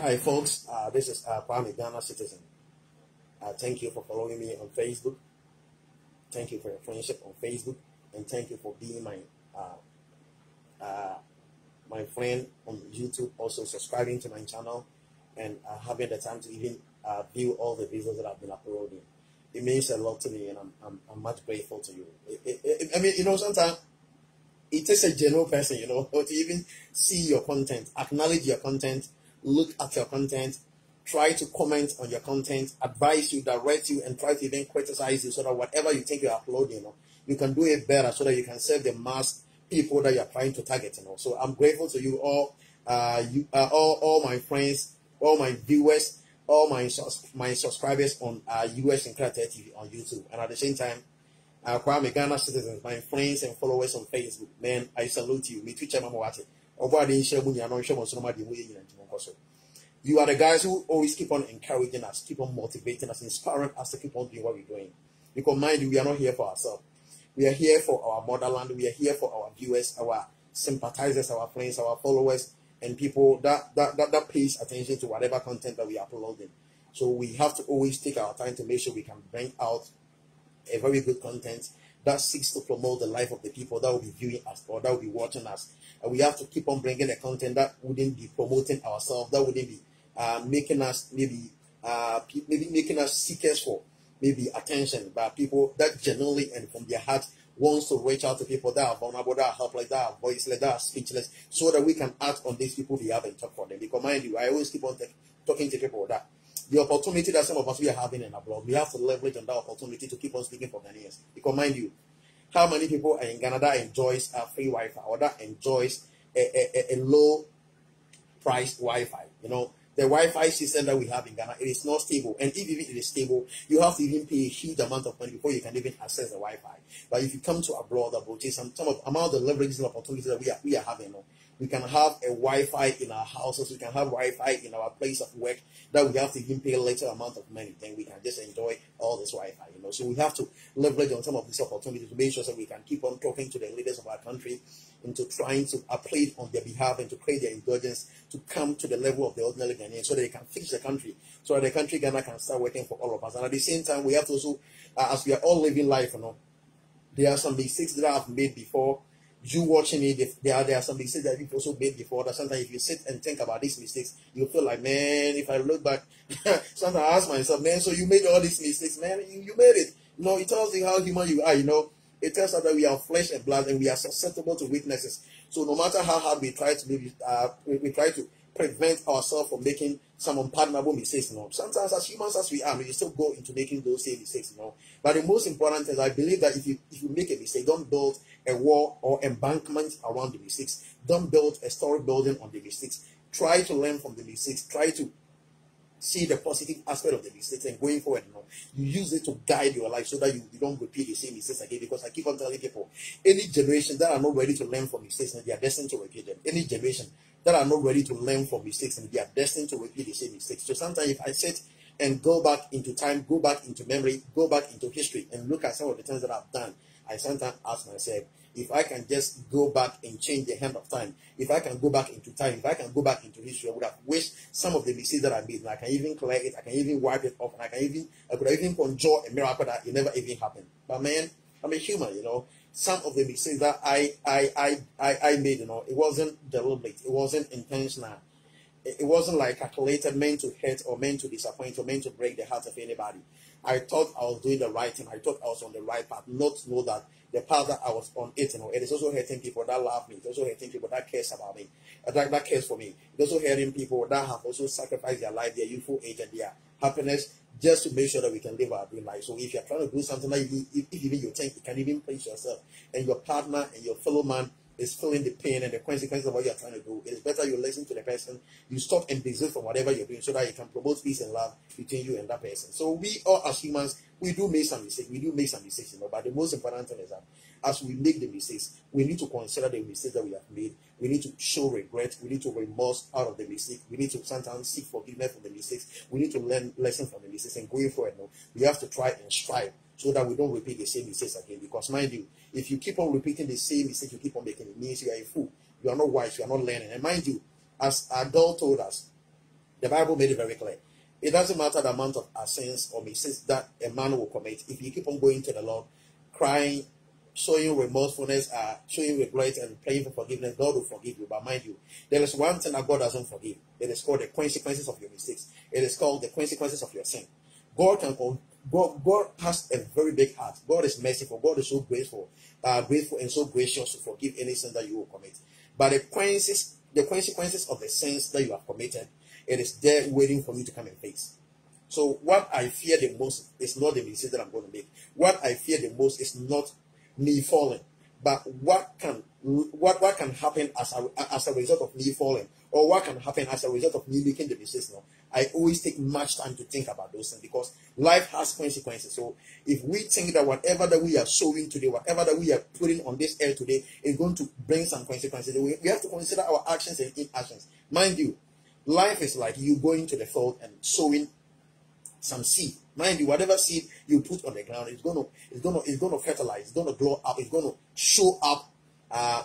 Hi, folks. This is Kwame Ghana Citizen. Thank you for following me on Facebook. Thank you for your friendship on Facebook, and thank you for being my friend on YouTube. Also subscribing to my channel and having the time to even view all the videos that I've been uploading. It means a lot to me, and I'm much grateful to you. I mean, sometimes it takes a genuine person, to even see your content, acknowledge your content, look at your content, try to comment on your content, advise you, direct you, and try to even criticize you so that whatever you think you're uploading, you can do it better so that you can serve the mass people that you're trying to target. So I'm grateful to you all, all my friends, all my viewers, all my subscribers on US and Karate TV on YouTube, and at the same time, Kwame Ghana Citizens, my friends and followers on Facebook, man, I salute you. You are the guys who always keep on encouraging us, keep on motivating us, inspiring us to keep on doing what we're doing. Because mind you, we are not here for ourselves. We are here for our motherland. We are here for our viewers, our sympathizers, our friends, our followers, and people that pays attention to whatever content that we are uploading. So we have to always take our time to make sure we can bring out a very good content that seeks to promote the life of the people that will be viewing us or that will be watching us. And we have to keep on bringing the content that wouldn't be promoting ourselves, that wouldn't be making us maybe making us seekers for maybe attention, but people that genuinely and from their heart wants to reach out to people that are vulnerable, that are helpless, that are voiceless, that are speechless, so that we can act on these people we have and talk for them. Because mind you, I always keep on talking to people that the opportunity that some of us we are having in abroad, we have to leverage on that opportunity to keep on speaking for Ghanaians. Because mind you, how many people are in Ghana that enjoys free Wi-Fi or that enjoys a low price Wi-Fi? The Wi-Fi system that we have in Ghana, it is not stable. And if even it is stable, you have to even pay a huge amount of money before you can even access the Wi-Fi. But if you come to abroad, some of amount of leverage and opportunities that we are having, we can have a Wi-Fi in our houses, we can have Wi-Fi in our place of work that we have to even pay a little amount of money. Then we can just enjoy all this Wi-Fi, So we have to leverage on some of these opportunities to make sure that we can keep on talking to the leaders of our country into trying to apply on their behalf and to create their indulgence to come to the level of the ordinary Ghanaian so that they can fix the country, so that the country Ghana can start working for all of us. And at the same time, we have to also, as we are all living life, there are some mistakes that I have made before. You watching it, there are some mistakes that you've also made before. That sometimes if you sit and think about these mistakes, you feel like, man, if I look back, sometimes I ask myself, man, so you made all these mistakes, man, you made it. It tells you how human you are, It tells us that we are flesh and blood and we are susceptible to weaknesses. So no matter how hard we try to we try to prevent ourselves from making some unpardonable mistakes, Sometimes as humans as we are, we still go into making those same mistakes, But the most important is I believe that if you make a mistake, don't build a wall or embankment around the mistakes. Don't build a story building on the mistakes. Try to learn from the mistakes. Try to see the positive aspect of the mistakes, and going forward, you use it to guide your life so that you don't repeat the same mistakes again. Because I keep on telling people, any generation that are not ready to learn from mistakes, and they are destined to repeat them. Any generation that are not ready to learn from mistakes, and they are destined to repeat the same mistakes. So sometimes if I sit and go back into time, go back into memory, go back into history, and look at some of the things that I've done, I sometimes ask myself, if I can just go back and change the hand of time, if I can go back into time, if I can go back into history, I would have wished some of the mistakes that I made, and I can even clear it, I can even wipe it off, and I could even conjure a miracle that it never even happened. But man, I'm a human, Some of the mistakes that I made, it wasn't deliberate, it wasn't intentional. It wasn't like calculated, meant to hurt or meant to disappoint or meant to break the heart of anybody. I thought I was doing the right thing. I thought I was on the right path. Not to know that the path that I was on it is also hurting people that love me. It's also hurting people that cares about me, that cares for me. It's also hurting people that have also sacrificed their life, their youthful age, and their happiness just to make sure that we can live our dream life. So if you're trying to do something that if even you think you can even please yourself, and your partner and your fellow man is feeling the pain and the consequences of what you're trying to do, it's better you listen to the person, you stop and desist from whatever you're doing so that you can promote peace and love between you and that person. So we all as humans, we do make some mistakes, but the most important thing is that as we make the mistakes, we need to consider the mistakes that we have made. We need to show regret, we need to remorse out of the mistake, we need to sometimes seek forgiveness for the mistakes, we need to learn lessons from the mistakes, and going forward, we have to try and strive so that we don't repeat the same mistakes again. Because mind you, if you keep on repeating the same mistake you keep on making, it means you are a fool. You are not wise, you are not learning. And mind you, as Adele told us, The Bible made it very clear. It doesn't matter the amount of sins or mistakes that a man will commit. If you keep on going to the Lord, crying, showing remorsefulness, showing regret, and praying for forgiveness, God will forgive you. But mind you, there is one thing that God doesn't forgive. It is called the consequences of your mistakes. It is called the consequences of your sin. God has a very big heart. God is merciful. God is so grateful and so gracious to forgive any sin that you will commit. But the consequences of the sins that you have committed, it is there waiting for you to come and face. So what I fear the most is not the mistake that I'm going to make. What I fear the most is not me falling, but what can happen as a result of me falling, or what can happen as a result of me making the mistakes. Now, I always take much time to think about those things because life has consequences. So if we think that whatever that we are sowing today, whatever that we are putting on this air today is going to bring some consequences, we have to consider our actions and inactions. Mind you, life is like you going to the field and sowing some seed. Mind you, whatever seed you put on the ground, it's gonna fertilize, it's gonna grow up, it's gonna show up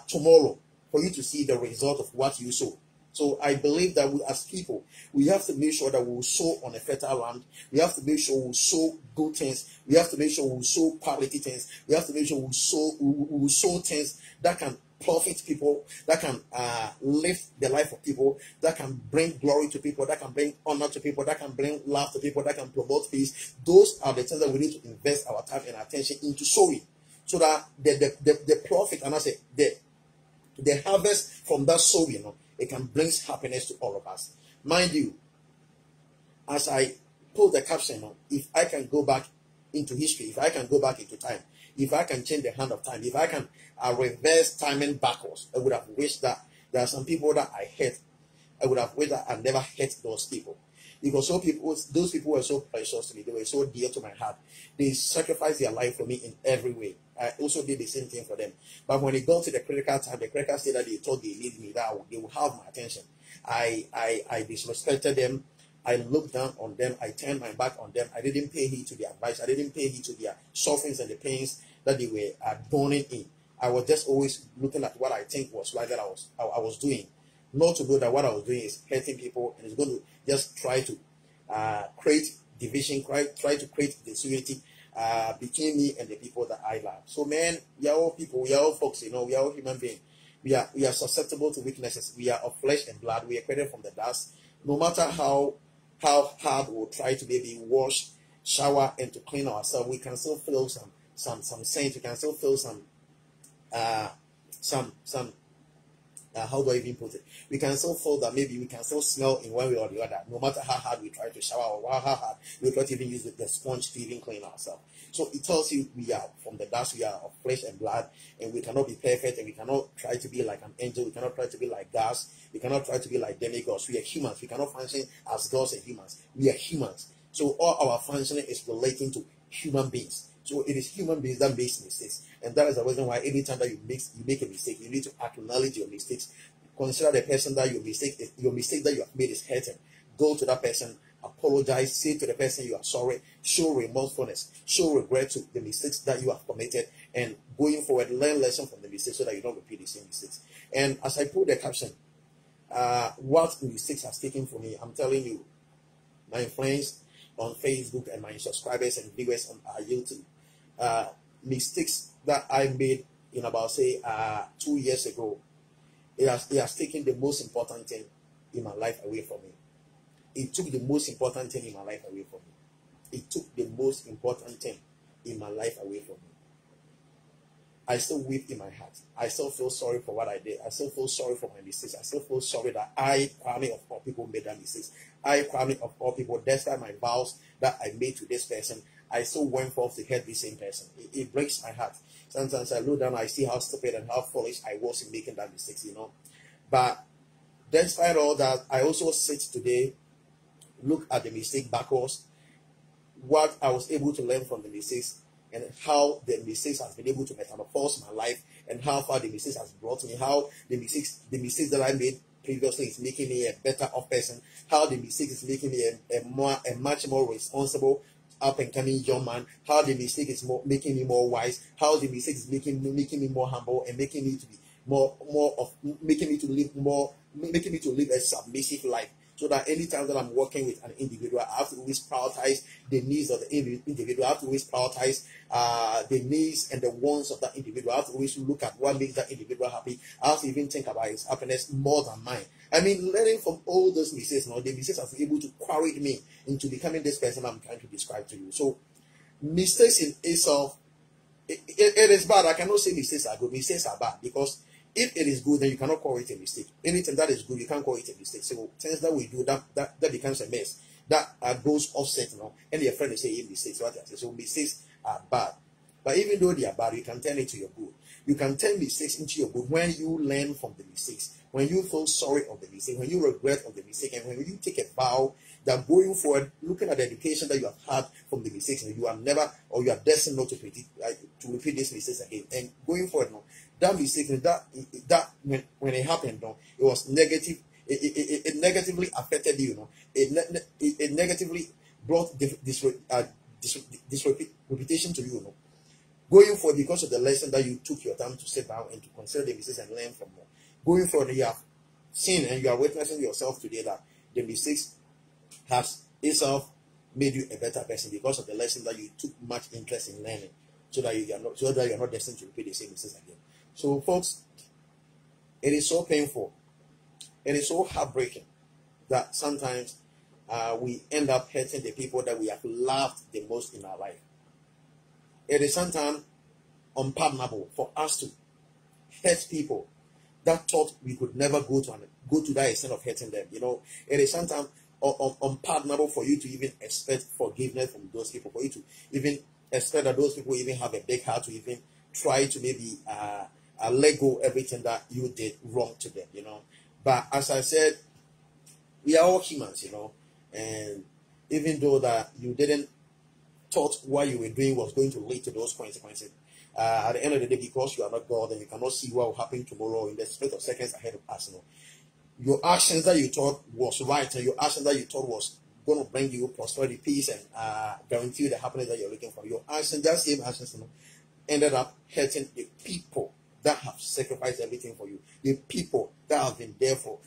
tomorrow for you to see the result of what you sow. So I believe that we, as people, we have to make sure that we will sow on a fertile land. We have to make sure we will sow good things. We have to make sure we will sow quality things. We have to make sure we will sow things that can profit people, that can lift the life of people, that can bring glory to people, that can bring honor to people, that can bring love to people, that can promote peace. Those are the things that we need to invest our time and attention into sowing, so that the profit, and I say the harvest from that sowing, it can bring happiness to all of us. Mind you, as I put the caption on, if I can go back into history, if I can go back into time, if I can change the hand of time, if I can reverse timing backwards, I would have wished that there are some people that I hate. I would have wished that I never hate those people. Because those people were so precious to me. They were so dear to my heart. They sacrificed their life for me in every way. I also did the same thing for them. But when it got to the critical time, the critical state that they thought they need me, that they would have my attention, I disrespected them. I looked down on them. I turned my back on them. I didn't pay heed to their advice. I didn't pay heed to their sufferings and the pains that they were burning in. I was just always looking at what I think was right that I was doing. Not to know that what I was doing is hurting people and it's going to just try to create division, try to create disunity between me and the people that I love. So man, we are all people, we are all folks, we are all human beings. We are susceptible to weaknesses. We are of flesh and blood. We are created from the dust. No matter how hard we'll try to maybe wash, shower, and to clean ourselves, we can still feel some saints. We can still feel some how do I even put it? We can still feel that maybe we can still smell in one way or the other, no matter how hard we try to shower or how hard we try to even use the sponge to even clean ourselves. So it tells you we are from the dust, we are of flesh and blood, and we cannot be perfect, and we cannot try to be like an angel, we cannot try to be like gods, we cannot try to be like demigods. We are humans, we cannot function as gods and humans. We are humans. So all our functioning is relating to human beings. So it is human beings that makes mistakes. And that is the reason why anytime that you make a mistake, you need to acknowledge your mistakes. Consider the person that your mistake that you have made is hurting. Go to that person, apologize, say to the person you are sorry, show remorsefulness, show regret to the mistakes that you have committed, and going forward, learn lessons from the mistakes so that you don't repeat the same mistakes. And as I put the caption, what mistakes has taken for me, I'm telling you, my friends on Facebook and my subscribers and viewers on YouTube, mistakes that I made in about 2 years ago, it has taken the most important thing in my life away from me. It took the most important thing in my life away from me. It took the most important thing in my life away from me. I still weep in my heart. I still feel sorry for what I did. I still feel sorry for my mistakes. I still feel sorry that I, Kwame of all people, made that mistakes. I, Kwame of all people, despite my vows that I made to this person, I still went forth to hurt this same person. It breaks my heart. Sometimes I look down, I see how stupid and how foolish I was in making that mistakes, But despite all that, I also sit today, look at the mistake backwards, what I was able to learn from the mistakes, and how the mistakes has been able to metamorphose my life, and how far the mistakes has brought me, how the mistakes that I made previously is making me a better off person, how the mistake is making me a much more responsible up and coming young man, how the mistake is making me more wise, how the mistake is making me more humble and making me to be making me to live a submissive life. so that anytime that I'm working with an individual, I have to always prioritize the needs of the individual. I have to always prioritize the needs and the wants of that individual. I have to always look at what makes that individual happy. I have to even think about his happiness more than mine. I mean, learning from all those mistakes, the mistakes have been able to quarry me into becoming this person I'm trying to describe to you. So, mistakes in itself, it is bad. I cannot say mistakes are good. Mistakes are bad, because if it is good, then you cannot call it a mistake. Anything that is good, you can't call it a mistake. So things that we do, that becomes a mess. That goes offset, and your friend is saying mistakes. What I say. So mistakes are bad. But even though they are bad, you can turn it to your good. You can turn mistakes into your good when you learn from the mistakes, when you feel sorry of the mistake, when you regret of the mistake, and when you take a vow that going forward, looking at the education that you have had from the mistakes, and you are never, or you are destined not to repeat these mistakes again. And going forward, that mistake, that when it happened, it was negative. It negatively affected you. It negatively brought this reputation to you. Going forward, because of the lesson that you took your time to sit down and to consider the mistakes and learn from them. Going forward, you have seen and you are witnessing yourself today that the mistakes has itself made you a better person because of the lesson that you took much interest in learning, so that you are not destined to repeat the same mistakes again. So, folks, it is so painful, it is so heartbreaking that sometimes we end up hurting the people that we have loved the most in our life. It is sometimes unpardonable for us to hurt people that thought we could never go to that extent of hurting them. It is sometimes unpardonable for you to even expect forgiveness from those people, for you to even expect that those people even have a big heart to even try to maybe let go everything that you did wrong to them. But as I said, we are all humans, and even though that you didn't thought what you were doing was going to lead to those consequences, at the end of the day, because you are not God and you cannot see what will happen tomorrow in the split of seconds ahead of us, your actions that you thought was right and your actions that you thought was going to bring you prosperity, peace, and guarantee you the happiness that you're looking for, your actions, that same actions, ended up hurting the people that have sacrificed everything for you, the people that have been there for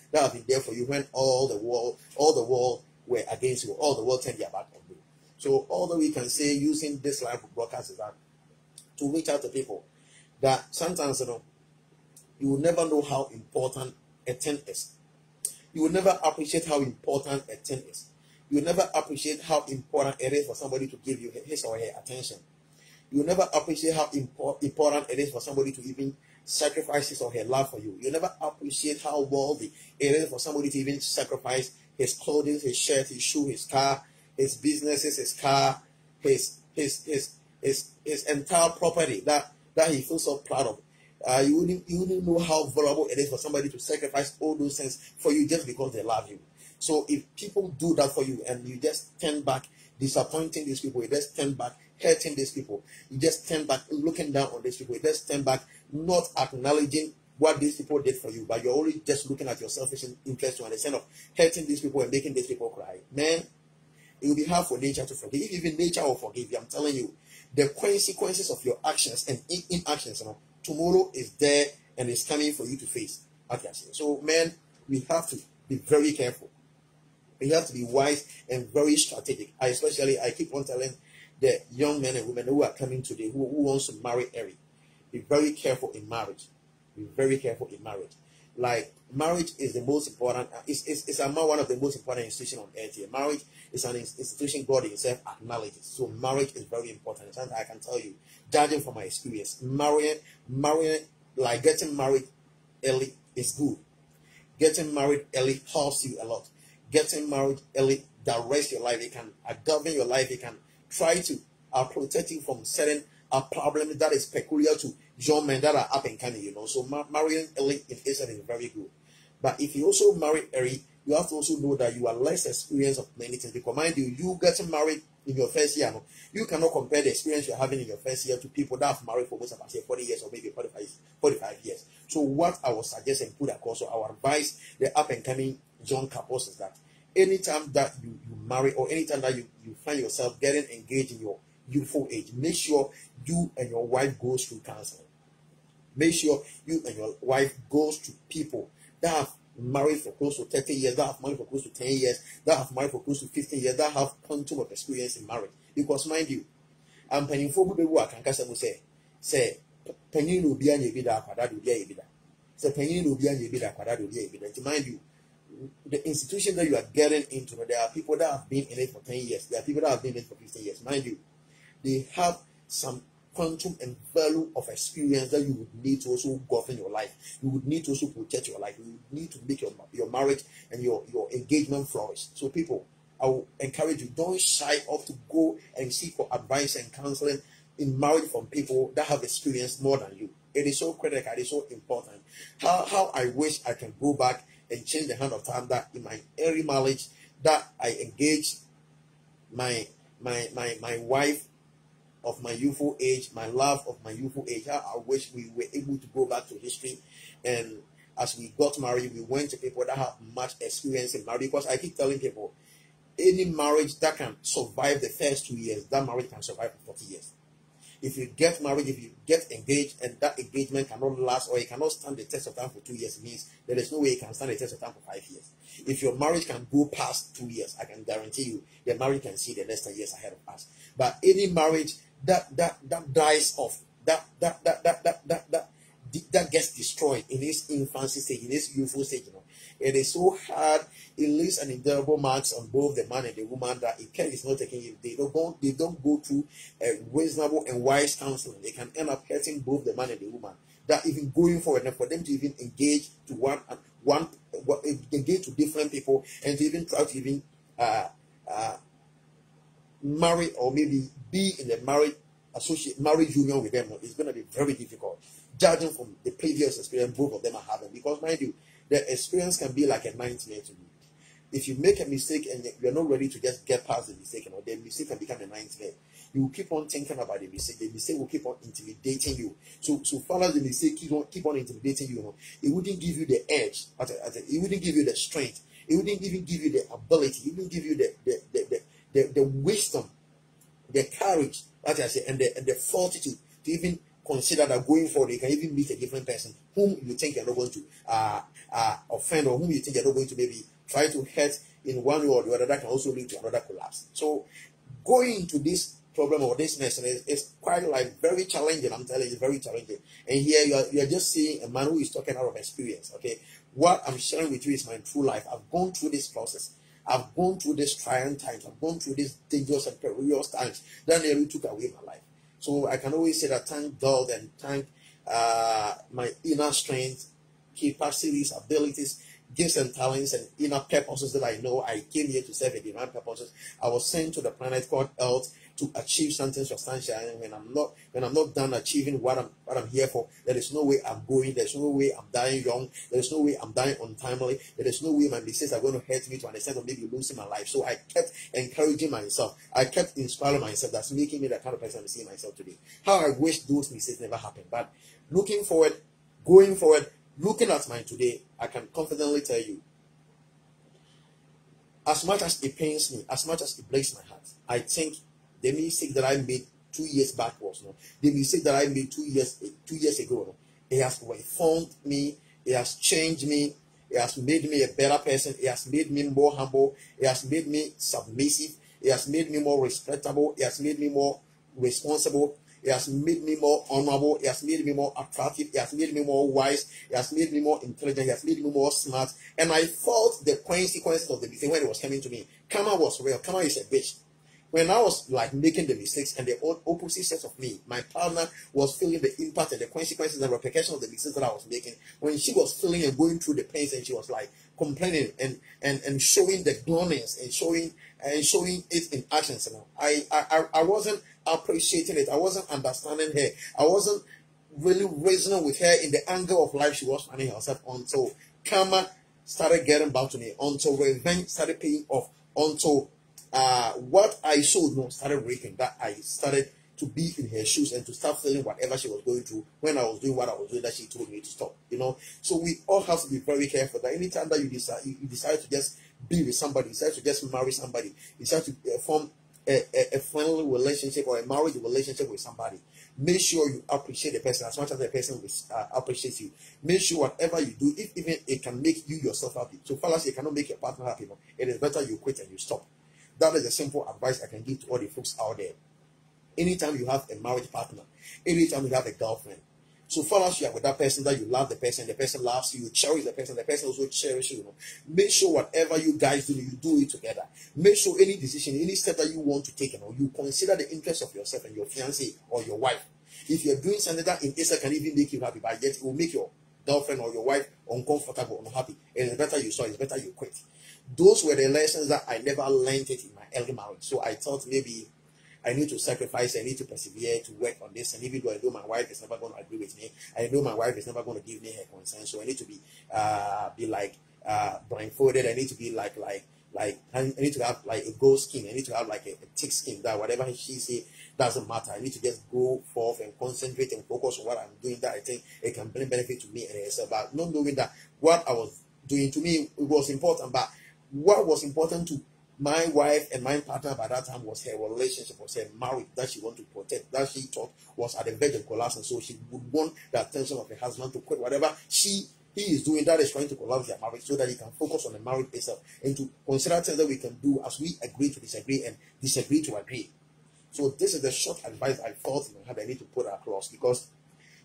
you when all the world were against you, all the world turned their back on you. So all that we can say using this live broadcast is that to reach out to people that sometimes you will never know how important a thing is. You will never appreciate how important a thing is. You will never appreciate how important it is for somebody to give you his or her attention. You will never appreciate how important it is for somebody to even sacrifice his or her love for you. You will never appreciate how worthy it is for somebody to even sacrifice his clothing, his shirt, his shoe, his car, his businesses, his car, his entire property that he feels so proud of. You wouldn't know how valuable it is for somebody to sacrifice all those things for you just because they love you. So if people do that for you and you just turn back disappointing these people, you just turn back hurting these people, you just turn back looking down on these people, you just turn back not acknowledging what these people did for you, but you're only just looking at your selfish interest to an extent of hurting these people and making these people cry, man, it will be hard for nature to forgive. If even nature will forgive you, I'm telling you, the consequences of your actions and inactions, tomorrow is there and it's coming for you to face. Okay, so man, we have to be very careful. We have to be wise and very strategic. I keep on telling the young men and women who are coming today who wants to marry early, be very careful in marriage. Be very careful in marriage. Like, marriage is the most important. It's among one of the most important institutions on earth here. Marriage is an institution God Himself acknowledges. So marriage is very important. And I can tell you, judging from my experience, marrying, like getting married early is good. Getting married early helps you a lot. Getting married early directs your life. It can govern your life. It can try to protect you from certain problems that is peculiar to young men that are up and coming. So marrying early in itself is very good. But if you also marry early, you have to also know that you are less experienced of many things. Because mind you getting married in your first year, you cannot compare the experience you're having in your first year to people that have married for most of us here 40 years or maybe 45 years. So what I would suggest and put across, so our advice, the up and coming young couples, is that anytime that you marry or anytime that you find yourself getting engaged in your youthful age, make sure you and your wife goes through counseling. Make sure you and your wife goes to people that have married for close to 30 years, that have married for close to 10 years, that have married for close to 15 years, that have quantum of experience in marriage. Because mind you, I'm penny for people who can say, penny will be an ebida, quadrado, ebida. Say, penny will be an ebida, quadrado, ebida. Mind you, the institution that you are getting into, there are people that have been in it for 10 years, there are people that have been in it for 15 years. Mind you, they have some quantum and value of experience that you would need to also govern your life. You would need to also protect your life. You would need to make your marriage and your engagement flourish. So people, I will encourage you, don't shy off to go and seek for advice and counseling in marriage from people that have experienced more than you. It is so critical, it is so important. How I wish I can go back and change the hand of time that in my early marriage that I engaged my wife of my youthful age, my love of my youthful age. How I wish we were able to go back to history, and as we got married, we went to people that have much experience in marriage. Because I keep telling people, any marriage that can survive the first 2 years, that marriage can survive for 40 years. If you get married, if you get engaged, and that engagement cannot last, or it cannot stand the test of time for 2 years, it means there is no way it can stand the test of time for 5 years. If your marriage can go past 2 years, I can guarantee you, your marriage can see the next 10 years ahead of us. But any marriage that dies off, that gets destroyed in its infancy stage, in its youthful stage, it is so hard. It leaves an indelible marks on both the man and the woman that it is not taking it. They don't go through a reasonable and wise counseling. They can end up hurting both the man and the woman. That even going forward, and for them to even engage to engage to different people, and to even try to even marry, or maybe be in a marriage union with them, is going to be very difficult, judging from the previous experience both of them are having. Because mind you, the experience can be like a nightmare to you. If you make a mistake and you're not ready to just get past the mistake, the mistake can become a nightmare. You will keep on thinking about the mistake will keep on intimidating you. So far as the mistake keep on intimidating you, it wouldn't give you the edge, it wouldn't give you the strength, it wouldn't even give you the ability, it wouldn't give you the wisdom, the courage, and the fortitude to even consider that going forward you can even meet a different person whom you think you're not going to offend, or whom you think you're not going to maybe try to hurt in one way or the other. That can also lead to another collapse. So going into this problem or this mess is quite like very challenging. I'm telling you, very challenging. And here you are just seeing a man who is talking out of experience. Okay, what I'm sharing with you is my true life. I've gone through this process. I've gone through these trying times. I've gone through these dangerous and perilous times that nearly took away my life. So I can always say that thank God and thank my inner strength, capacities, abilities, gifts and talents, and inner purposes that I know I came here to serve a divine purposes. I was sent to the planet called Earth to achieve something substantial. And when I'm not done achieving what I'm here for, there is no way I'm going. There's no way I'm dying young. There is no way I'm dying untimely. There is no way my mistakes are going to hurt me to an extent of maybe losing my life. So I kept encouraging myself. I kept inspiring myself. That's making me the kind of person I'm seeing myself today. How I wish those mistakes never happened. But looking forward, going forward, looking at mine today, I can confidently tell you, as much as it pains me, as much as it breaks my heart, I think the mistake that I made 2 years back was the mistake that I made 2 years ago. It has reformed me. It has changed me. It has made me a better person. It has made me more humble. It has made me submissive. It has made me more respectable. It has made me more responsible. It has made me more honorable. It has made me more attractive. It has made me more wise. It has made me more intelligent. It has made me more smart. And I felt the consequences of the mistake when it was coming to me. Karma was real. Karma is a bitch. When I was like making the mistakes and the opposite set of me, my partner was feeling the impact and the consequences and repercussions of the mistakes that I was making. When she was feeling and going through the pains, and she was like complaining and showing the groanings and showing it in actions. I wasn't appreciating it. I wasn't understanding her. I wasn't really reasoning with her in the angle of life she was finding herself until karma started getting back to me, until revenge started paying off, until what I sowed started reaping, that I started to be in her shoes and to start feeling whatever she was going through when I was doing what I was doing that she told me to stop. So we all have to be very careful that anytime that you decide to just be with somebody, you decide to just marry somebody, you decide to form a friendly relationship or a marriage relationship with somebody, make sure you appreciate the person as much as the person appreciates you. Make sure whatever you do, if even it can make you yourself happy. So fellas, you cannot make your partner happy, no, it is better you quit and you stop. That is the simple advice I can give to all the folks out there. Anytime you have a marriage partner, anytime you have a girlfriend, so far as you are with that person, that you love the person loves you, you cherish the person also cherishes you. Make sure whatever you guys do, you do it together. Make sure any decision, any step that you want to take, you consider the interest of yourself and your fiancé or your wife. If you're doing something that in itself can even make you happy, but yet it will make your girlfriend or your wife uncomfortable, unhappy, and it's better you stop, it's better you quit. Those were the lessons that I never learned it in my early marriage. So I thought maybe I need to sacrifice, I need to persevere to work on this. And even though I know my wife is never going to agree with me, I know my wife is never going to give me her consent. So I need to be like blindfolded. I need to be like I need to have like a gold skin. I need to have like a thick skin that whatever she say doesn't matter. I need to just go forth and concentrate and focus on what I'm doing that I think it can bring benefit to me and herself. But not knowing that what I was doing to me, it was important. But what was important to my wife and my partner by that time was her relationship, was her marriage that she wanted to protect, that she thought was at the verge of collapse, and so she would want the attention of her husband to quit whatever he is doing that is trying to collapse their marriage, so that he can focus on the marriage itself and to consider things that we can do as we agree to disagree and disagree to agree. So this is the short advice I felt in my head I need to put across, because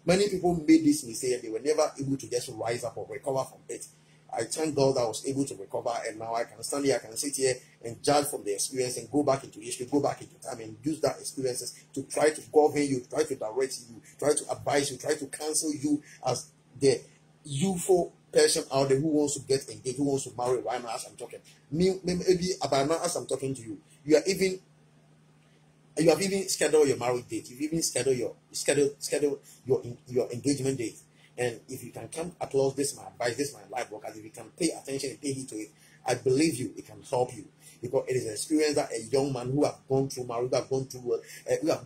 many people made this mistake and they were never able to just rise up or recover from it. I thank God that I was able to recover, and now I can stand here, I can sit here and judge from the experience and go back into history, go back into time and use that experiences to try to govern you, try to direct you, try to advise you, try to counsel you as the youthful person out there who wants to get engaged, who wants to marry right now as I'm talking. Maybe about now as I'm talking to you, you have even scheduled your marriage date, you've even scheduled your engagement date. And if you can come across this, my advice, this my life work, if you can pay attention and pay heed to it, I believe you, it can help you, because it is an experience that a young man who have gone through marriage, who have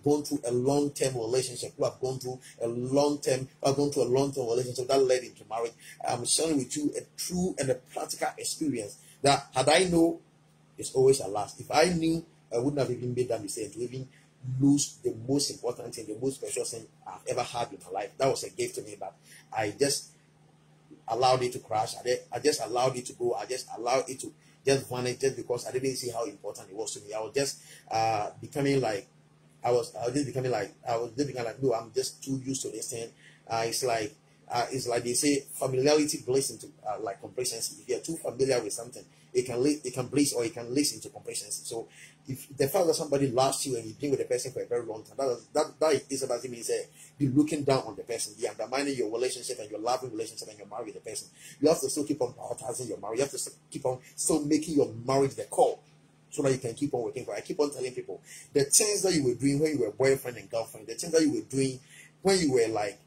gone through a long-term relationship, who have gone through a long-term relationship that led into marriage. I'm sharing with you a true and a practical experience that had I known, it's always a last. If I knew, I wouldn't have even made that mistake to even lose the most important thing, the most special thing I've ever had in my life. That was a gift to me, but I just allowed it to crash. I just allowed it to go. I just allowed it to just vanish just because I didn't see how important it was to me. I was just becoming like, no, I'm just too used to this thing. It's like they say, familiarity bleeds into like complacency. If you're too familiar with something, it can bleed or it can lead into complacency. So if the fact that somebody loves you and you've been with the person for a very long time, that doesn't mean be looking down on the person, be undermining your relationship and your loving relationship and your marriage with the person. You have to still keep on prioritizing your marriage. You have to keep on still making your marriage the core, so that you can keep on working for it. I keep on telling people the things that you were doing when you were boyfriend and girlfriend, the things that you were doing when you were like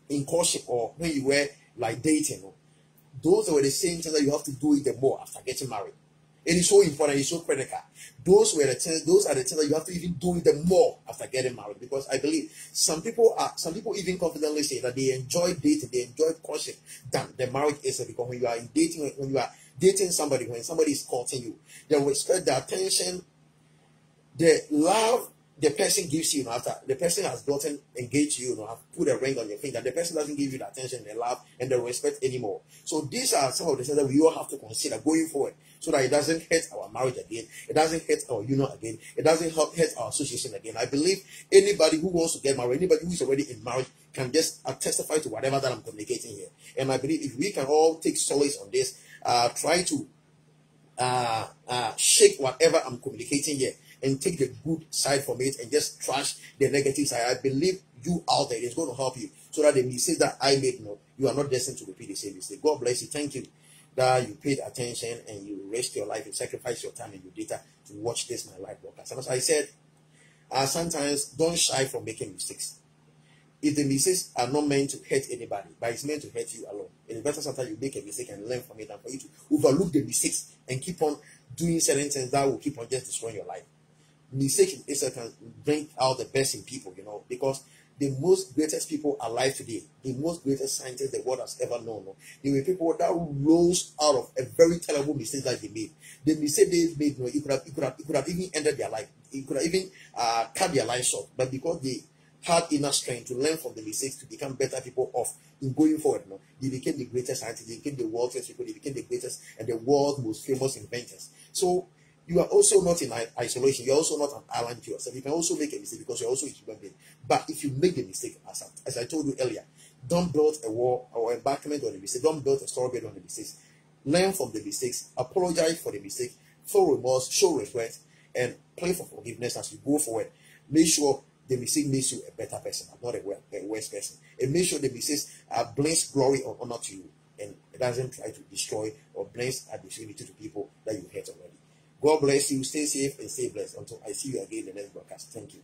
in courtship or when you were like dating, those were the same things that you have to do it the more after getting married. It is so important, it's so critical. Those are the things that you have to even do it the more after getting married. Because I believe some people even confidently say that they enjoy dating, they enjoy courtship than the marriage is, because when you are dating somebody, when somebody is courting you, they will expect the attention, the love the person gives you after the person has gotten engaged to you, have put a ring on your finger. The person doesn't give you the attention, the love, and the respect anymore. So these are some of the things that we all have to consider going forward, so that it doesn't hurt our marriage again, it doesn't hurt our union again, it doesn't hurt our association again. I believe anybody who wants to get married, anybody who is already in marriage, can just testify to whatever that I'm communicating here. And I believe if we can all take solace on this, try to shake whatever I'm communicating here and take the good side from it and just trash the negative side. I believe you out there is going to help you, so that the mistake that I made, you are not destined to repeat the same mistake. God bless you. Thank you that you paid attention and you risked your life and sacrificed your time and your data to watch this my life broadcast. And as I said, sometimes don't shy from making mistakes. If the mistakes are not meant to hurt anybody, but it's meant to hurt you alone, it is better sometimes you make a mistake and learn from it than for you to overlook the mistakes and keep on doing certain things that will keep on just destroying your life. Mistakes can bring out the best in people, because the most greatest people alive today, the most greatest scientists the world has ever known, they were people that rose out of a very terrible mistake that they made. The mistake they made, it could have even ended their life. It could have even cut their life short. But because they had enough strength to learn from the mistakes to become better people off in going forward, they became the greatest scientists, they became the world's best people, they became the greatest and the world's most famous inventors. So you are also not in isolation. You're also not an island to yourself. You can also make a mistake because you're also a human being. But if you make the mistake, as I told you earlier, don't build a wall or embankment on the mistake. Don't build a storybed on the mistakes. Learn from the mistakes. Apologize for the mistake. Feel remorse. Show regret. And pray for forgiveness as you go forward. Make sure the mistake makes you a better person, not a worse person. And make sure the mistakes brings glory or honor to you. And it doesn't try to destroy or brings a disunity to people that you hate already. God bless you. Stay safe and stay blessed until I see you again in the next broadcast. Thank you.